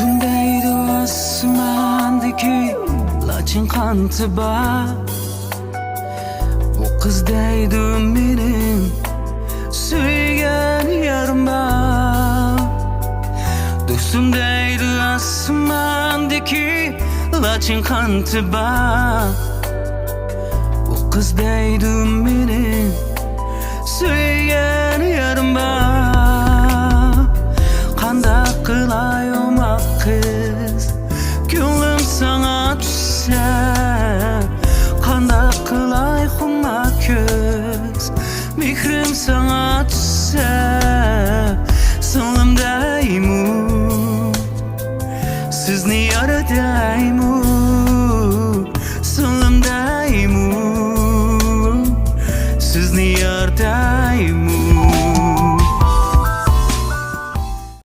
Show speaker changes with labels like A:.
A: Düşümdeydi osmandaki laçın kantıba. O kızdaydı benim suygan yarıma. Düşümdeydi osmandaki laçın kantıba. O kızdaydı benim suygan yarıma. Kanda kılay olmak kız, gönlüm sana düşse. Kanda kılay olmak kız, mihrim sana düşse. Siglim Daymu, sizni yaradaymu.